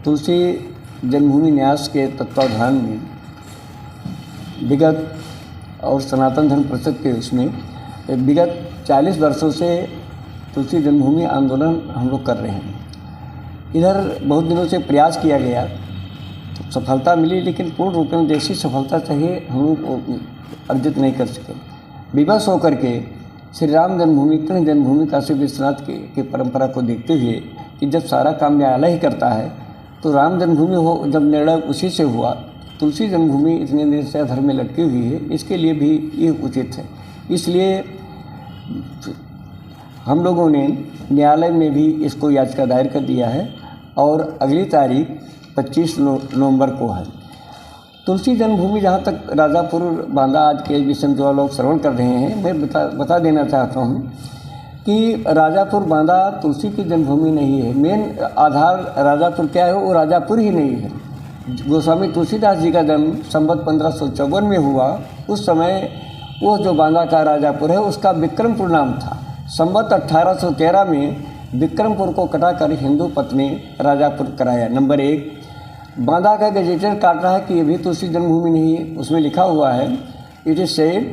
तुलसी जन्मभूमि न्यास के तत्वावधान में विगत और सनातन धर्म परिषद के उसमें विगत 40 वर्षों से तुलसी जन्मभूमि आंदोलन हम लोग कर रहे हैं। इधर बहुत दिनों से प्रयास किया गया तो सफलता मिली, लेकिन पूर्ण रूप में जैसी सफलता चाहिए हम लोग अर्जित नहीं कर सके। विवश होकर के श्री राम जन्मभूमि, कृष्ण जन्मभूमि, काशी विश्वनाथ की परंपरा को देखते हुए कि जब सारा काम न्यायालय ही करता है तो राम जन्मभूमि हो, जब निर्णय उसी से हुआ, तुलसी जन्मभूमि इतने देर से धर्म में लटकी हुई है, इसके लिए भी ये उचित है। इसलिए हम लोगों ने न्यायालय में भी इसको याचिका दायर कर दिया है और अगली तारीख 25 नवंबर को है। तुलसी जन्मभूमि जहाँ तक राजापुर बांदा आज के विषय में जो लोग श्रवण कर रहे हैं, मैं बता देना चाहता हूँ कि राजापुर बांदा तुलसी की जन्मभूमि नहीं है। मेन आधार राजापुर क्या है, वो राजापुर ही नहीं है। गोस्वामी तुलसीदास जी का जन्म संवत 1554 में हुआ। उस समय वो जो बांदा का राजापुर है उसका विक्रमपुर नाम था। संवत 1813 में विक्रमपुर को कटाकर हिंदू पथ ने राजापुर कराया। नंबर 1, बांदा का गजेटर काट रहा है कि ये भी तुलसी जन्मभूमि नहीं है। उसमें लिखा हुआ है, it is said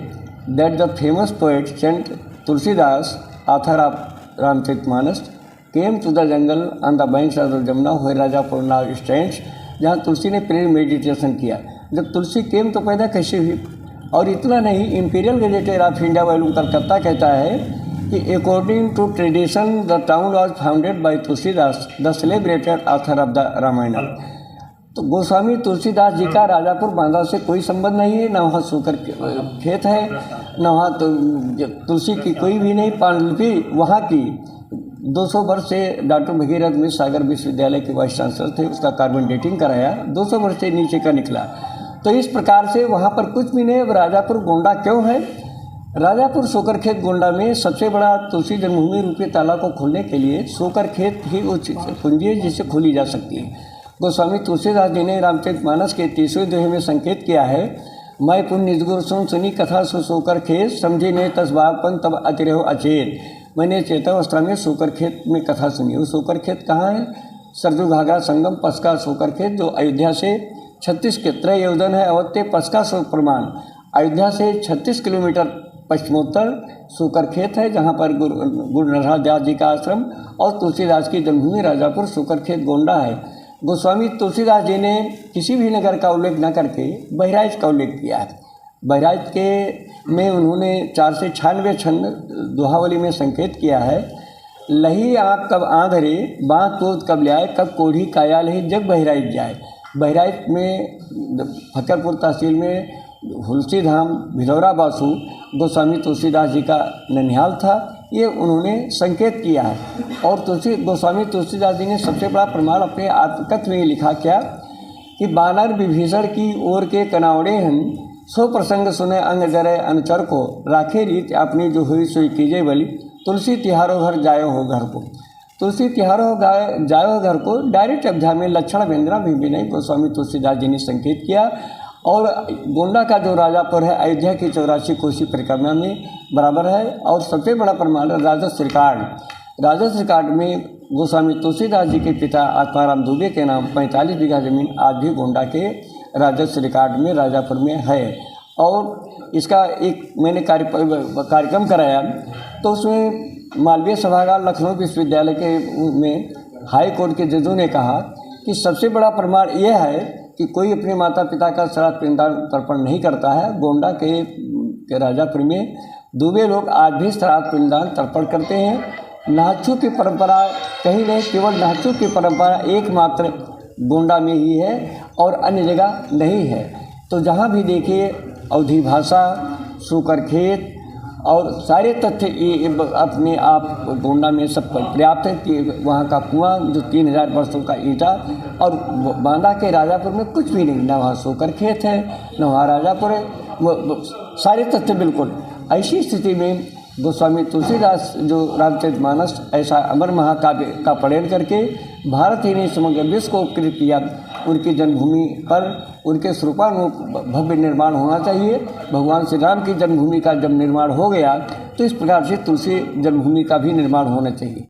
that the famous poet saint Tulsidas, author of Ramcharitmanas, came to the jungle on the banks of the Jamuna where Rajapur now stands, जहाँ तुलसी ने प्रेयर मेडिटेशन किया। जब तुलसी केम तो पैदा कैसे हुई? और इतना नहीं, imperial gazetteer of India volume Calcutta कहता है कि according to tradition the town was founded by Tulsidas the celebrated author of the Ramayana. तो गोस्वामी तुलसीदास जी का राजापुर बांदा से कोई संबंध नहीं है, ना वहाँ सूकर खेत है, ना वहाँ तो तुलसी की कोई भी नहीं पांडुलिपि वहाँ की। 200 वर्ष से डॉक्टर भगीरथ मिश्र सागर विश्वविद्यालय के वाइस चांसलर थे, उसका कार्बन डेटिंग कराया, 200 वर्ष से नीचे का निकला। तो इस प्रकार से वहाँ पर कुछ भी नहीं। अब राजापुर गोंडा क्यों है? राजापुर सोकरखेत गोंडा में सबसे बड़ा तुलसी जन्मभूमि रूपी ताला को खोलने के लिए सोकरखेत ही वो कुंजी है जिससे खोली जा सकती है। गोस्वामी तुलसीदास जी ने रामचरितमानस के 30वें दोहे में संकेत किया है, मैं पुण्य निजगुर सुनी कथा सोकर खेत, समझी ने तस्बागपन तब अतिरहो अचेत। मैंने चेतावस्था में सोकर खेत में कथा सुनी। वो सोकर खेत कहाँ है? सरजू घाघरा संगम पसका सोकर खेत, जो अयोध्या से 36 के त्रय योजन है। अवत्य पसका सो प्रमाण, अयोध्या से 36 किलोमीटर पश्चिमोत्तर सोकर खेत है, जहाँ पर गुरु नरहर दास जी का आश्रम और तुलसीदास की जन्मभूमि राजापुर सोकर खेत गोंडा है। गोस्वामी तुलसीदास जी ने किसी भी नगर का उल्लेख न करके बहराइच का उल्लेख किया है। बहराइच के में उन्होंने 4 से 96 छंद दोहावली में संकेत किया है, लही आँख कब आंधरे, बाँध तोद कब लाए, कब कोढ़ी काया लही जग बहराइच जाए। बहराइच में फकरपुर तहसील में हुलसी धाम भिलौरा बासु गोस्वामी तुलसीदास जी का ननिहाल था, ये उन्होंने संकेत किया है। और गोस्वामी तुलसीदास जी ने सबसे बड़ा प्रमाण अपने आत्मकथन में लिखा क्या कि बानर विभीषण की ओर के कनावड़े हैं, सो प्रसंग सुने अंग जरे अनुचर को, राखे रीत अपनी जो हुई सोई कीजे बलि, तुलसी तिहारो घर जायो हो घर को। तुलसी तिहारो जायो घर को डायरेक्ट अध्याय में लक्षण व्यंजना भी नहीं गोस्वामी तुलसीदास जी ने संकेत किया। और गोंडा का जो राजापुर है अयोध्या की 84 कोसी परिक्रमा में बराबर है। और सबसे बड़ा प्रमाण राजस्व रिकॉर्ड, राजस्व रिकॉर्ड में गोस्वामी तुलसीदास जी के पिता आत्माराम दुबे के नाम 45 बीघा जमीन आज भी गोंडा के राजस्व रिकॉर्ड में राजापुर में है। और इसका एक मैंने कार्यक्रम कराया तो उसमें मालवीय सभागार लखनऊ विश्वविद्यालय के में हाई कोर्ट के जजों ने कहा कि सबसे बड़ा प्रमाण यह है कि कोई अपने माता पिता का श्राद्ध पिंडदान तर्पण नहीं करता है। गोंडा के राजापुर में दुबे लोग आज भी श्राद्ध पिंडदान तर्पण करते हैं। नाहचू की परंपरा कहीं नहीं, केवल नाहचू की परंपरा एकमात्र गोंडा में ही है और अन्य जगह नहीं है। तो जहाँ भी देखिए अवधी भाषा, सूकर खेत और सारे तथ्य ये अपने आप गोंडा में सब पर्याप्त है कि वहाँ का कुआं जो 3000 वर्षों का ईंटा, और बांदा के राजापुर में कुछ भी नहीं, ना वहाँ सोकर खेत है ना वहाँ राजापुर है, वो सारे तथ्य बिल्कुल। ऐसी स्थिति में गोस्वामी तुलसीदास जो रामचरितमानस ऐसा अमर महाकाव्य का पठन करके भारत ही नहीं समग्र विश्व को उपकृत किया, उनकी जन्मभूमि पर उनके स्वरूपानुरूप भव्य निर्माण होना चाहिए। भगवान श्री राम की जन्मभूमि का जब निर्माण हो गया तो इस प्रकार से तुलसी जन्मभूमि का भी निर्माण होना चाहिए।